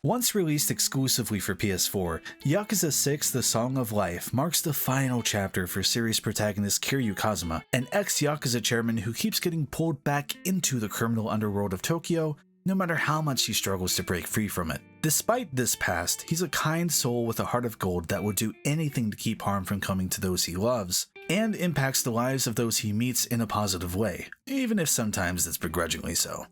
Once released exclusively for PS4, Yakuza 6 The Song of Life marks the final chapter for series protagonist Kiryu Kazuma, an ex-Yakuza chairman who keeps getting pulled back into the criminal underworld of Tokyo, no matter how much he struggles to break free from it. Despite this past, he's a kind soul with a heart of gold that would do anything to keep harm from coming to those he loves, and impacts the lives of those he meets in a positive way, even if sometimes it's begrudgingly so.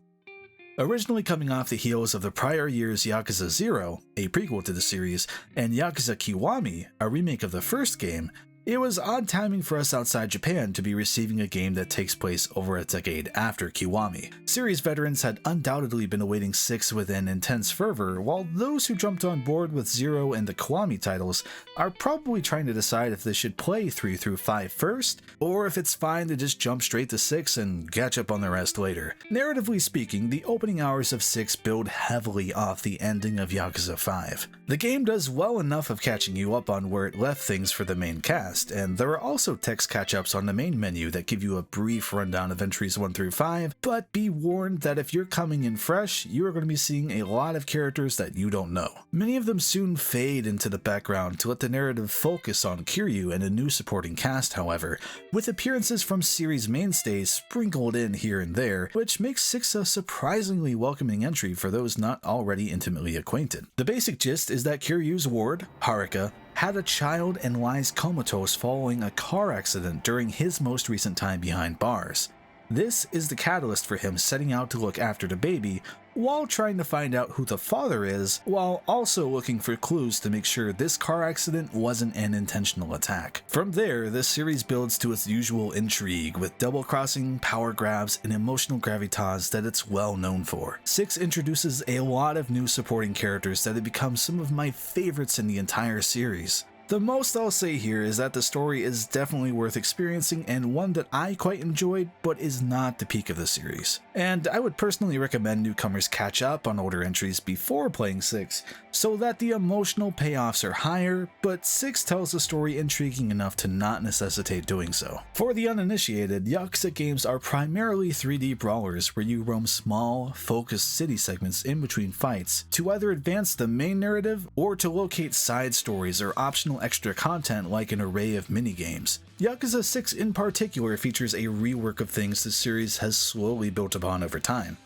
Originally coming off the heels of the prior year's Yakuza 0, a prequel to the series, and Yakuza Kiwami, a remake of the first game, it was odd timing for us outside Japan to be receiving a game that takes place over a decade after Kiwami. Series veterans had undoubtedly been awaiting 6 with an intense fervor, while those who jumped on board with 0 and the Kiwami titles are probably trying to decide if they should play 3 through 5 first, or if it's fine to just jump straight to 6 and catch up on the rest later. Narratively speaking, the opening hours of 6 build heavily off the ending of Yakuza 5. The game does well enough of catching you up on where it left things for the main cast, and there are also text catch-ups on the main menu that give you a brief rundown of entries 1 through 5, but be warned that if you're coming in fresh, you are going to be seeing a lot of characters that you don't know. Many of them soon fade into the background to let the narrative focus on Kiryu and a new supporting cast, however, with appearances from series mainstays sprinkled in here and there, which makes 6 a surprisingly welcoming entry for those not already intimately acquainted. The basic gist is that Kiryu's ward, Haruka, had a child and lies comatose following a car accident during his most recent time behind bars. This is the catalyst for him setting out to look after the baby while trying to find out who the father is, while also looking for clues to make sure this car accident wasn't an intentional attack. From there, the series builds to its usual intrigue with double-crossing, power grabs, and emotional gravitas that it's well known for. 6 introduces a lot of new supporting characters that have become some of my favorites in the entire series. The most I'll say here is that the story is definitely worth experiencing and one that I quite enjoyed, but is not the peak of the series. And I would personally recommend newcomers catch up on older entries before playing 6, so that the emotional payoffs are higher, but 6 tells the story intriguing enough to not necessitate doing so. For the uninitiated, Yakuza games are primarily 3D brawlers where you roam small, focused city segments in between fights to either advance the main narrative or to locate side stories or optional extra content like an array of minigames. Yakuza 6 in particular features a rework of things the series has slowly built upon over time.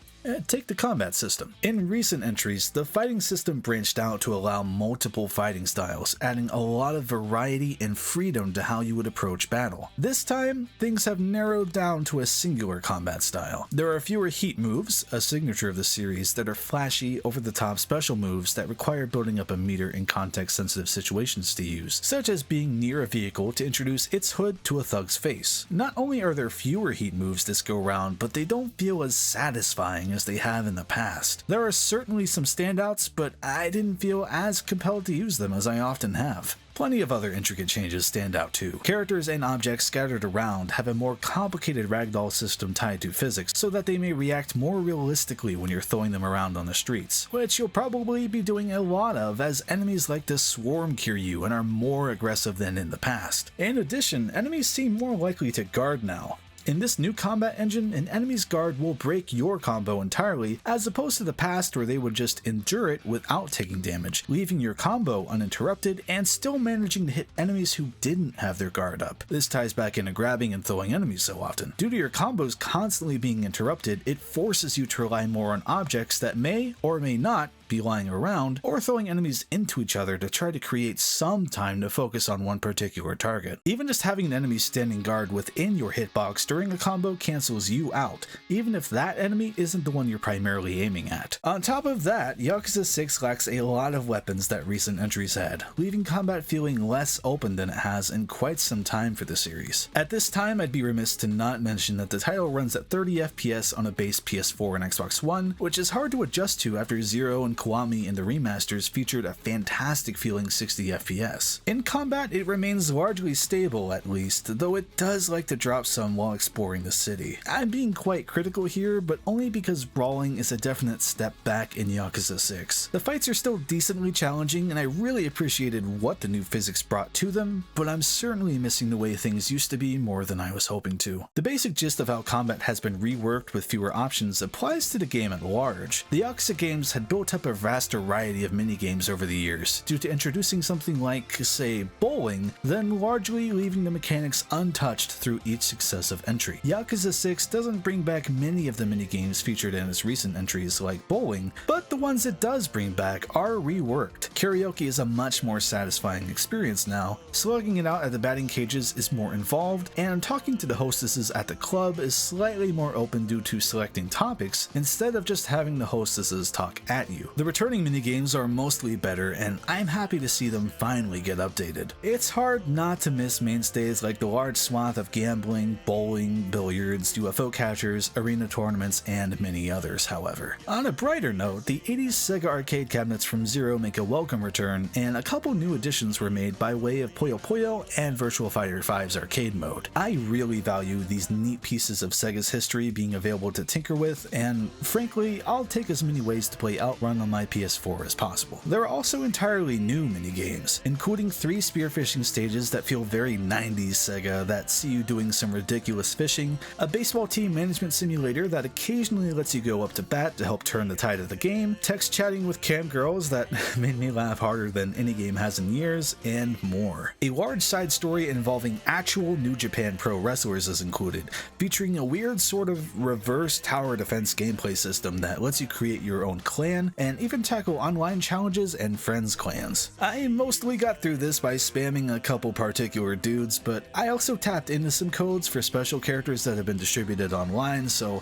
Take the combat system. In recent entries, the fighting system branched out to allow multiple fighting styles, adding a lot of variety and freedom to how you would approach battle. This time, things have narrowed down to a singular combat style. There are fewer heat moves, a signature of the series, that are flashy, over-the-top special moves that require building up a meter in context-sensitive situations to use, such as being near a vehicle to introduce its hood to a thug's face. Not only are there fewer heat moves this go round, but they don't feel as satisfying as they have in the past. There are certainly some standouts, but I didn't feel as compelled to use them as I often have. Plenty of other intricate changes stand out too. Characters and objects scattered around have a more complicated ragdoll system tied to physics so that they may react more realistically when you're throwing them around on the streets, which you'll probably be doing a lot of as enemies like to swarm Kiryu and are more aggressive than in the past. In addition, enemies seem more likely to guard now. In this new combat engine, an enemy's guard will break your combo entirely, as opposed to the past where they would just endure it without taking damage, leaving your combo uninterrupted and still managing to hit enemies who didn't have their guard up. This ties back into grabbing and throwing enemies so often. Due to your combos constantly being interrupted, it forces you to rely more on objects that may or may not be lying around, or throwing enemies into each other to try to create some time to focus on one particular target. Even just having an enemy standing guard within your hitbox during a combo cancels you out, even if that enemy isn't the one you're primarily aiming at. On top of that, Yakuza 6 lacks a lot of weapons that recent entries had, leaving combat feeling less open than it has in quite some time for the series. At this time, I'd be remiss to not mention that the title runs at 30 FPS on a base PS4 and Xbox One, which is hard to adjust to after 0 and Kiwami in the remasters featured a fantastic feeling 60 FPS. In combat, it remains largely stable at least, though it does like to drop some while exploring the city. I'm being quite critical here, but only because brawling is a definite step back in Yakuza 6. The fights are still decently challenging, and I really appreciated what the new physics brought to them, but I'm certainly missing the way things used to be more than I was hoping to. The basic gist of how combat has been reworked with fewer options applies to the game at large. The Yakuza games had built up a a vast variety of minigames over the years, due to introducing something like, say, bowling, then largely leaving the mechanics untouched through each successive entry. Yakuza 6 doesn't bring back many of the minigames featured in its recent entries like bowling, but the ones it does bring back are reworked. Karaoke is a much more satisfying experience now, slugging it out at the batting cages is more involved, and talking to the hostesses at the club is slightly more open due to selecting topics instead of just having the hostesses talk at you. The returning minigames are mostly better, and I'm happy to see them finally get updated. It's hard not to miss mainstays like the large swath of gambling, bowling, billiards, UFO catchers, arena tournaments, and many others, however. On a brighter note, the 80s Sega arcade cabinets from Zero make a welcome return, and a couple new additions were made by way of Puyo Puyo and Virtua Fighter 5's arcade mode. I really value these neat pieces of Sega's history being available to tinker with, and frankly, I'll take as many ways to play Outrun on my PS4 as possible. There are also entirely new minigames, including 3 spearfishing stages that feel very 90s Sega that see you doing some ridiculous fishing, a baseball team management simulator that occasionally lets you go up to bat to help turn the tide of the game, text chatting with cam girls that made me laugh harder than any game has in years, and more. A large side story involving actual New Japan Pro wrestlers is included, featuring a weird sort of reverse tower defense gameplay system that lets you create your own clan and even tackle online challenges and friends clans. I mostly got through this by spamming a couple particular dudes, but I also tapped into some codes for special characters that have been distributed online, so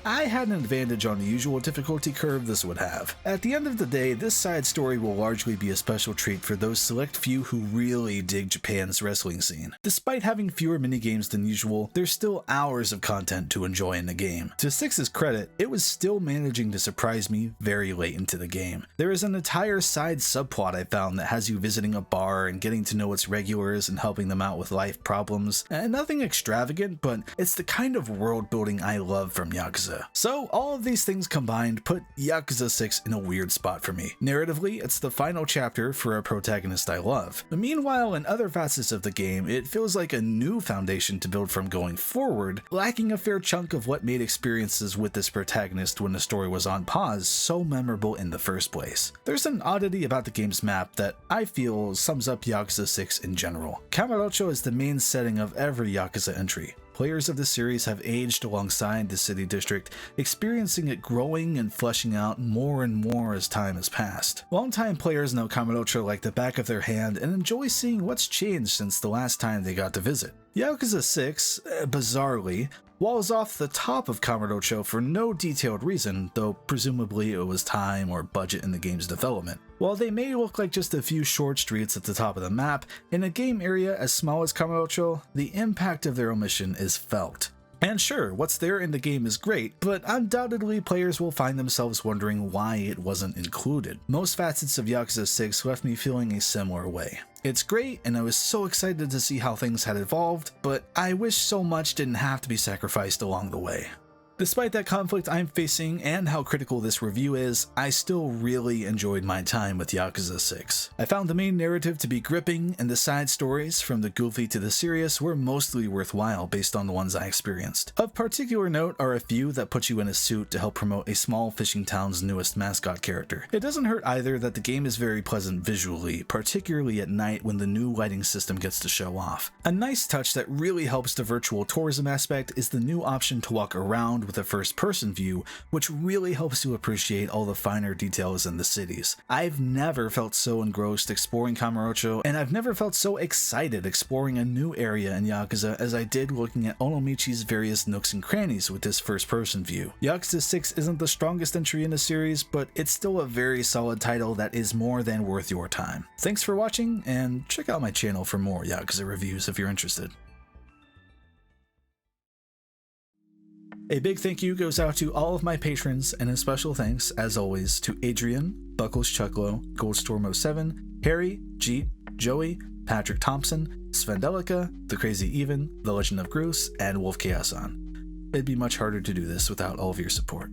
I had an advantage on the usual difficulty curve this would have. At the end of the day, this side story will largely be a special treat for those select few who really dig Japan's wrestling scene. Despite having fewer minigames than usual, there's still hours of content to enjoy in the game. To 6's credit, it was still managing to surprise me very late into the game. There is an entire side subplot I found that has you visiting a bar and getting to know its regulars and helping them out with life problems. And nothing extravagant, but it's the kind of world building I love from Yakuza. So all of these things combined put Yakuza 6 in a weird spot for me. Narratively, it's the final chapter for a protagonist I love. Meanwhile, in other facets of the game, it feels like a new foundation to build from going forward, lacking a fair chunk of what made experiences with this protagonist when the story was on pause so memorable in the first place. There's an oddity about the game's map that I feel sums up Yakuza 6 in general. Kamurocho is the main setting of every Yakuza entry. Players of the series have aged alongside the city district, experiencing it growing and fleshing out more and more as time has passed. Longtime players know Kamurocho like the back of their hand and enjoy seeing what's changed since the last time they got to visit. Yakuza 6, bizarrely, walls off the top of Kamurocho for no detailed reason, though presumably it was time or budget in the game's development. While they may look like just a few short streets at the top of the map, in a game area as small as Kamurocho, the impact of their omission is felt. And sure, what's there in the game is great, but undoubtedly players will find themselves wondering why it wasn't included. Most facets of Yakuza 6 left me feeling a similar way. It's great, and I was so excited to see how things had evolved, but I wish so much didn't have to be sacrificed along the way. Despite that conflict I'm facing and how critical this review is, I still really enjoyed my time with Yakuza 6. I found the main narrative to be gripping, and the side stories, from the goofy to the serious, were mostly worthwhile based on the ones I experienced. Of particular note are a few that put you in a suit to help promote a small fishing town's newest mascot character. It doesn't hurt either that the game is very pleasant visually, particularly at night when the new lighting system gets to show off. A nice touch that really helps the virtual tourism aspect is the new option to walk around with a first-person view, which really helps you appreciate all the finer details in the cities. I've never felt so engrossed exploring Kamurocho, and I've never felt so excited exploring a new area in Yakuza as I did looking at Onomichi's various nooks and crannies with this first-person view. Yakuza 6 isn't the strongest entry in the series, but it's still a very solid title that is more than worth your time. Thanks for watching, and check out my channel for more Yakuza reviews if you're interested. A big thank you goes out to all of my patrons, and a special thanks, as always, to Adrian, Buckles Chucklo, Goldstormo7, Harry, Jeet, Joey, Patrick Thompson, Svendelica, The Crazy Even, The Legend of Groose, and Wolf Chaoson. It'd be much harder to do this without all of your support.